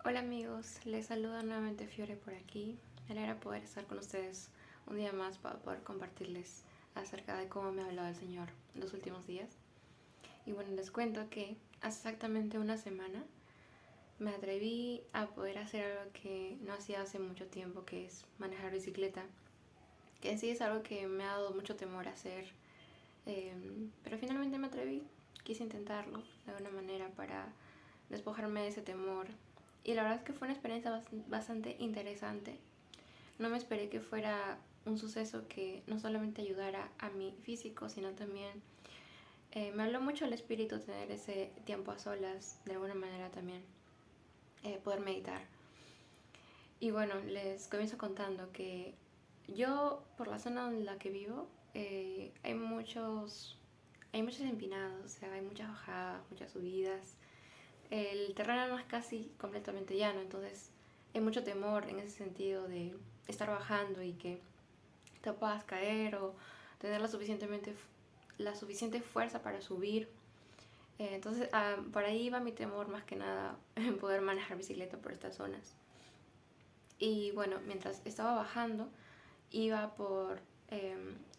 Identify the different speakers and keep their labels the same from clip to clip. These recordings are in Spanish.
Speaker 1: Hola amigos, les saluda nuevamente Fiore por aquí. Me alegra poder estar con ustedes un día más para poder compartirles acerca de cómo me ha hablado el Señor en los últimos días. Y bueno, les cuento que hace exactamente una semana me atreví a poder hacer algo que no hacía hace mucho tiempo, que es manejar bicicleta, que en sí es algo que me ha dado mucho temor hacer, pero finalmente me atreví, quise intentarlo de alguna manera para despojarme de ese temor. Y la verdad es que fue una experiencia bastante interesante. No me esperé que fuera un suceso que no solamente ayudara a mi físico, sino también me habló mucho el espíritu tener ese tiempo a solas, de alguna manera también poder meditar. Y bueno, les comienzo contando que yo, por la zona en la que vivo, hay muchos empinados, o sea, hay muchas bajadas, muchas subidas. El terreno no es casi completamente llano, entonces hay mucho temor en ese sentido de estar bajando y que te puedas caer o tener la suficiente fuerza para subir. Entonces, por ahí va mi temor más que nada en poder manejar bicicleta por estas zonas. Y bueno, mientras estaba bajando, iba por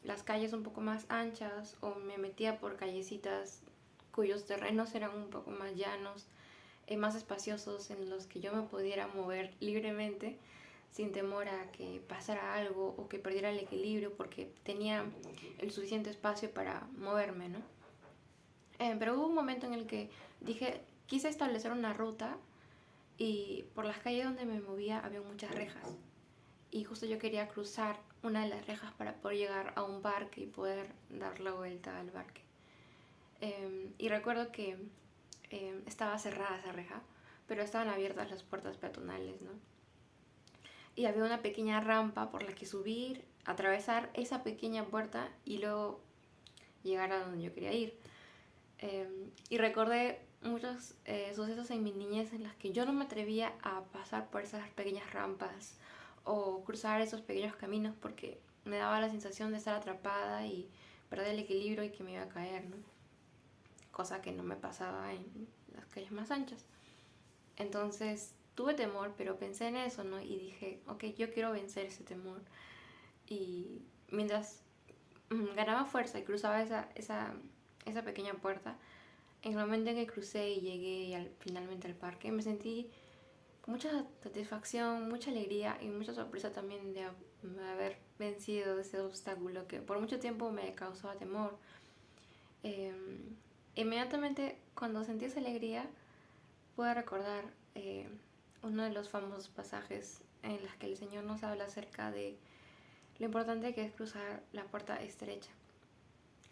Speaker 1: las calles un poco más anchas o me metía por callecitas cuyos terrenos eran un poco más llanos, más espaciosos, en los que yo me pudiera mover libremente sin temor a que pasara algo o que perdiera el equilibrio porque tenía el suficiente espacio para moverme, ¿no? Pero hubo un momento en el que quise establecer una ruta y por las calles donde me movía había muchas rejas y justo yo quería cruzar una de las rejas para poder llegar a un parque y poder dar la vuelta al parque. Y recuerdo que estaba cerrada esa reja, pero estaban abiertas las puertas peatonales, ¿no? Y había una pequeña rampa por la que subir, atravesar esa pequeña puerta y luego llegar a donde yo quería ir. Y recordé muchos sucesos en mi niñez en las que yo no me atrevía a pasar por esas pequeñas rampas o cruzar esos pequeños caminos porque me daba la sensación de estar atrapada y perder el equilibrio y que me iba a caer, ¿no? Cosa que no me pasaba en las calles más anchas. Entonces tuve temor, pero pensé en eso, ¿no? Y dije, ok, yo quiero vencer ese temor. Y mientras ganaba fuerza y cruzaba esa pequeña puerta, en el momento en que crucé y llegué finalmente al parque, me sentí con mucha satisfacción, mucha alegría y mucha sorpresa también de haber vencido ese obstáculo que por mucho tiempo me causaba temor. Eh, Inmediatamente cuando sentí esa alegría, pude recordar uno de los famosos pasajes en los que el Señor nos habla acerca de lo importante que es cruzar la puerta estrecha.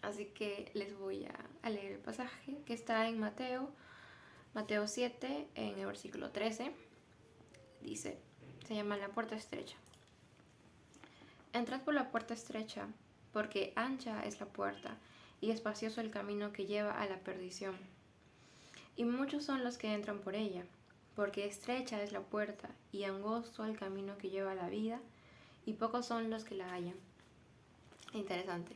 Speaker 1: Así que les voy a leer el pasaje que está en Mateo 7, en el versículo 13. Dice, se llama la puerta estrecha. Entrad por la puerta estrecha, porque ancha es la puerta y espacioso el camino que lleva a la perdición. Y muchos son los que entran por ella, porque estrecha es la puerta y angosto el camino que lleva a la vida, y pocos son los que la hallan. Interesante.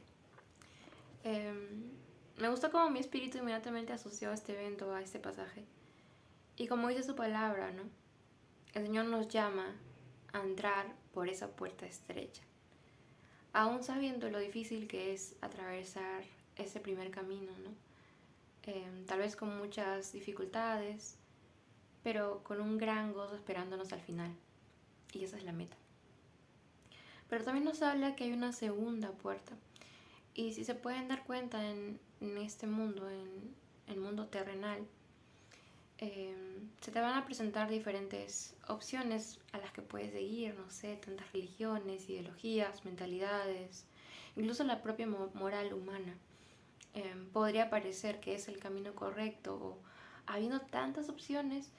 Speaker 1: Me gustó cómo mi espíritu inmediatamente asoció a este evento, a este pasaje. Y como dice su palabra, ¿no? El Señor nos llama a entrar por esa puerta estrecha. Aún sabiendo lo difícil que es atravesar ese primer camino, ¿no? Tal vez con muchas dificultades, pero con un gran gozo esperándonos al final. Y esa es la meta. Pero también nos habla que hay una segunda puerta. Y si se pueden dar cuenta en este mundo, en el mundo terrenal, se te van a presentar diferentes opciones a las que puedes seguir, no sé, tantas religiones, ideologías, mentalidades, incluso la propia moral humana. Podría parecer que es el camino correcto o habiendo tantas opciones,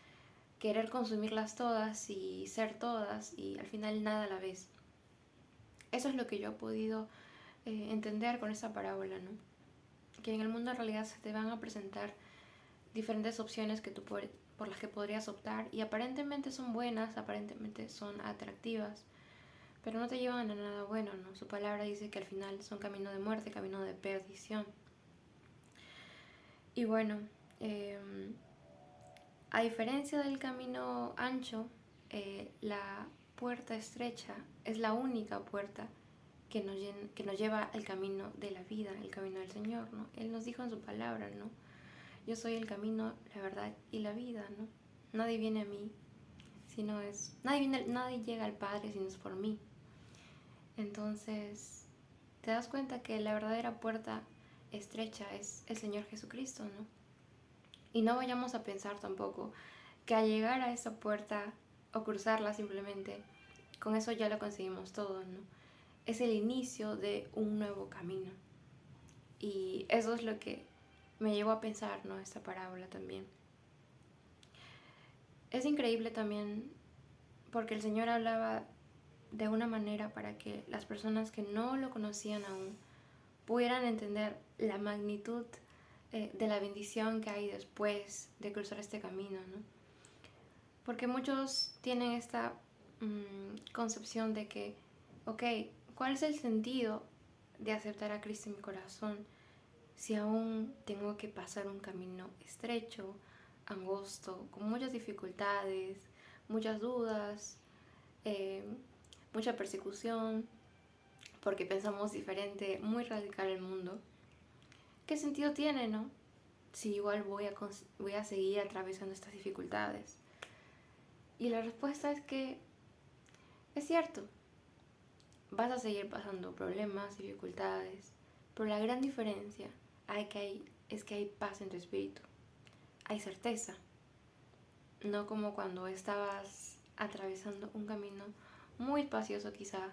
Speaker 1: querer consumirlas todas y ser todas y al final nada a la vez. Eso es lo que yo he podido entender con esta parábola, ¿no? Que en el mundo en realidad se te van a presentar diferentes opciones que por las que podrías optar y aparentemente son buenas, aparentemente son atractivas, pero no te llevan a nada bueno, ¿no? Su palabra dice que al final son camino de muerte, camino de perdición. Y bueno, A diferencia del camino ancho, la puerta estrecha es la única puerta que nos lleva al camino de la vida, el camino del Señor, ¿no? Él nos dijo en su palabra, ¿no? Yo soy el camino, la verdad y la vida, ¿no? Nadie viene a mí, nadie llega al Padre si no es por mí. Entonces, te das cuenta que la verdadera puerta estrecha es el Señor Jesucristo, ¿no? Y no vayamos a pensar tampoco que al llegar a esa puerta o cruzarla simplemente, con eso ya lo conseguimos todo, ¿no? Es el inicio de un nuevo camino. Y eso es lo que me llevó a pensar, ¿no? Esta parábola también. Es increíble también porque el Señor hablaba de una manera para que las personas que no lo conocían aún pudieran entender la magnitud de la bendición que hay después de cruzar este camino, ¿no? Porque muchos tienen esta concepción de que, ok, ¿cuál es el sentido de aceptar a Cristo en mi corazón si aún tengo que pasar un camino estrecho, angosto, con muchas dificultades, muchas dudas, mucha persecución, porque pensamos diferente, muy radical el mundo? ¿Qué sentido tiene, no? Si igual voy a seguir atravesando estas dificultades. Y la respuesta es que es cierto, vas a seguir pasando problemas, dificultades, pero la gran diferencia es que hay paz en tu espíritu, hay certeza, no como cuando estabas atravesando un camino muy espacioso quizá,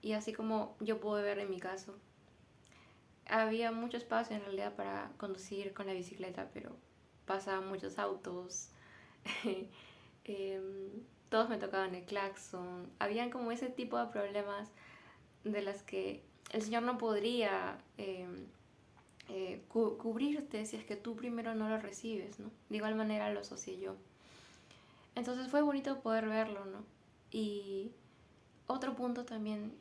Speaker 1: y así como yo pude ver en mi caso, había mucho espacio en realidad para conducir con la bicicleta, pero pasaban muchos autos, todos me tocaban el claxon, habían como ese tipo de problemas de las que el Señor no podría cubrirte si es que tú primero no lo recibes, ¿no? De igual manera lo asocié yo. Entonces fue bonito poder verlo, ¿no? Y otro punto también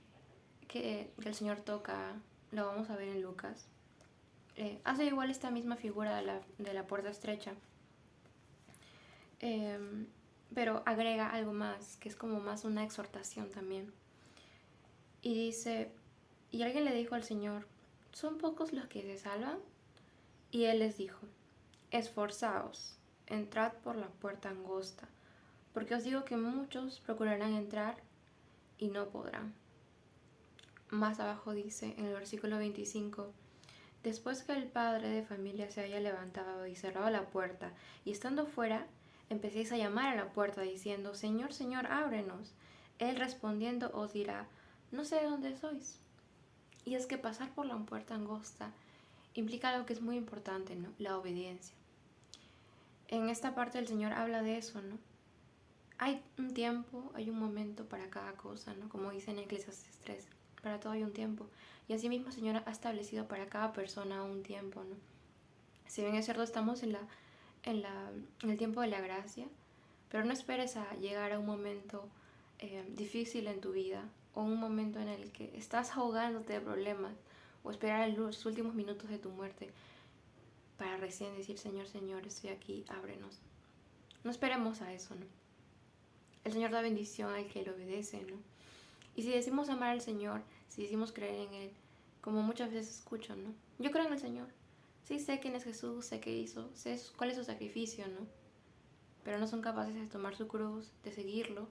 Speaker 1: que el Señor toca, lo vamos a ver en Lucas, hace igual esta misma figura de la puerta estrecha, pero agrega algo más, que es como más una exhortación también. Y dice, y alguien le dijo al Señor, ¿son pocos los que se salvan? Y él les dijo, esforzaos, entrad por la puerta angosta, porque os digo que muchos procurarán entrar y no podrán. Más abajo dice, en el versículo 25, después que el padre de familia se haya levantado y cerrado la puerta, y estando fuera, empecéis a llamar a la puerta diciendo, Señor, Señor, ábrenos. Él respondiendo os dirá, no sé de dónde sois. Y es que pasar por la puerta angosta implica algo que es muy importante, ¿no? La obediencia. En esta parte el Señor habla de eso, ¿no? Hay un tiempo, hay un momento para cada cosa, ¿no? Como dice en Eclesiastes 3, para todo hay un tiempo. Y asimismo el Señor ha establecido para cada persona un tiempo, ¿no? Si bien es cierto, estamos en el tiempo de la gracia, pero no esperes a llegar a un momento difícil en tu vida o un momento en el que estás ahogándote de problemas o esperar a los últimos minutos de tu muerte para recién decir, Señor, Señor, estoy aquí, ábrenos. No esperemos a eso, ¿no? El Señor da bendición al que le obedece, ¿no? Y si decimos amar al Señor, si decimos creer en Él, como muchas veces escucho, ¿no? Yo creo en el Señor. Sí, sé quién es Jesús, sé qué hizo, sé cuál es su sacrificio, ¿no? Pero no son capaces de tomar su cruz, de seguirlo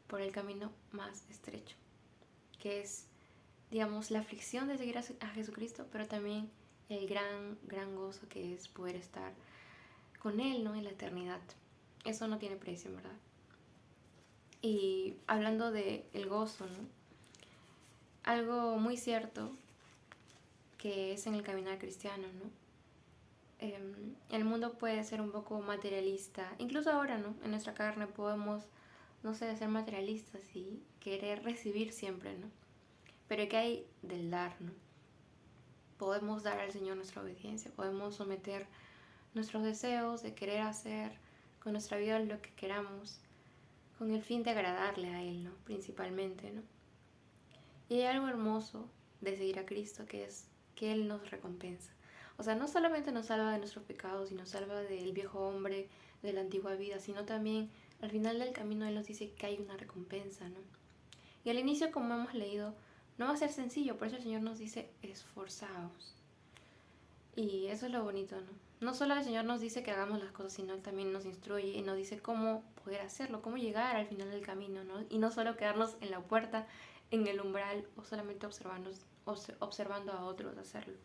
Speaker 1: por el camino más estrecho, que es, digamos, la aflicción de seguir a Jesucristo, pero también el gran gozo que es poder estar con Él, ¿no? En la eternidad. Eso no tiene precio, ¿verdad? Y hablando de el gozo, ¿no? Algo muy cierto que es en el caminar cristiano, ¿no? El mundo puede ser un poco materialista, incluso ahora, ¿no? En nuestra carne podemos, no sé, ser materialistas y querer recibir siempre, ¿no? Pero ¿qué hay del dar, no? Podemos dar al Señor nuestra obediencia, podemos someter nuestros deseos de querer hacer con nuestra vida lo que queramos, con el fin de agradarle a Él, ¿no? Principalmente, ¿no? Y hay algo hermoso de seguir a Cristo, que es que Él nos recompensa. O sea, no solamente nos salva de nuestros pecados y nos salva del viejo hombre, de la antigua vida, sino también al final del camino Él nos dice que hay una recompensa, ¿no? Y al inicio, como hemos leído, no va a ser sencillo, por eso el Señor nos dice, esforzaos. Y eso es lo bonito, ¿no? No solo el Señor nos dice que hagamos las cosas, sino Él también nos instruye y nos dice cómo poder hacerlo, cómo llegar al final del camino, ¿no? Y no solo quedarnos en la puerta, en el umbral o solamente observando a otros hacerlo.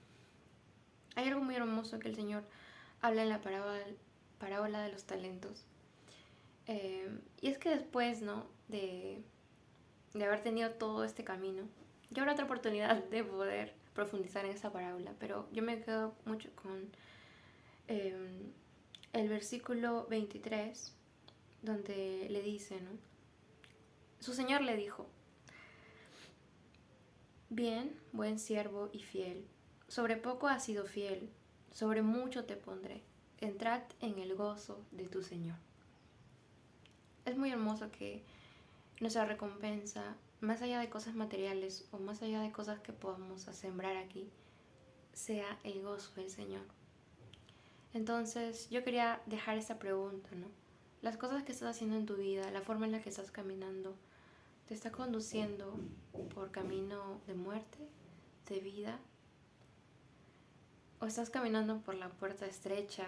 Speaker 1: Hay algo muy hermoso que el Señor habla en la parábola de los talentos. Y es que después, ¿no? De haber tenido todo este camino, ya habrá otra oportunidad de poder profundizar en esa parábola, pero yo me quedo mucho con el versículo 23, donde le dice, ¿no? Su señor le dijo, bien, buen siervo y fiel, sobre poco has sido fiel, sobre mucho te pondré, entrad en el gozo de tu señor. Es muy hermoso que nuestra recompensa, más allá de cosas materiales o más allá de cosas que podamos sembrar aquí, sea el gozo del Señor. Entonces yo quería dejar esta pregunta, ¿no? Las cosas que estás haciendo en tu vida, la forma en la que estás caminando, ¿te está conduciendo por camino de muerte, de vida? ¿O estás caminando por la puerta estrecha,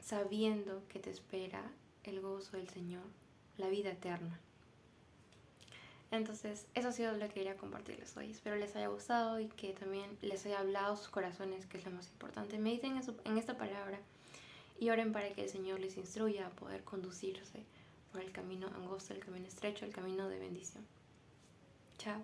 Speaker 1: sabiendo que te espera el gozo del Señor, la vida eterna? Entonces, eso ha sido lo que quería compartirles hoy. Espero les haya gustado y que también les haya hablado a sus corazones, que es lo más importante. Mediten en esta palabra y oren para que el Señor les instruya a poder conducirse por el camino angosto, el camino estrecho, el camino de bendición. Chao.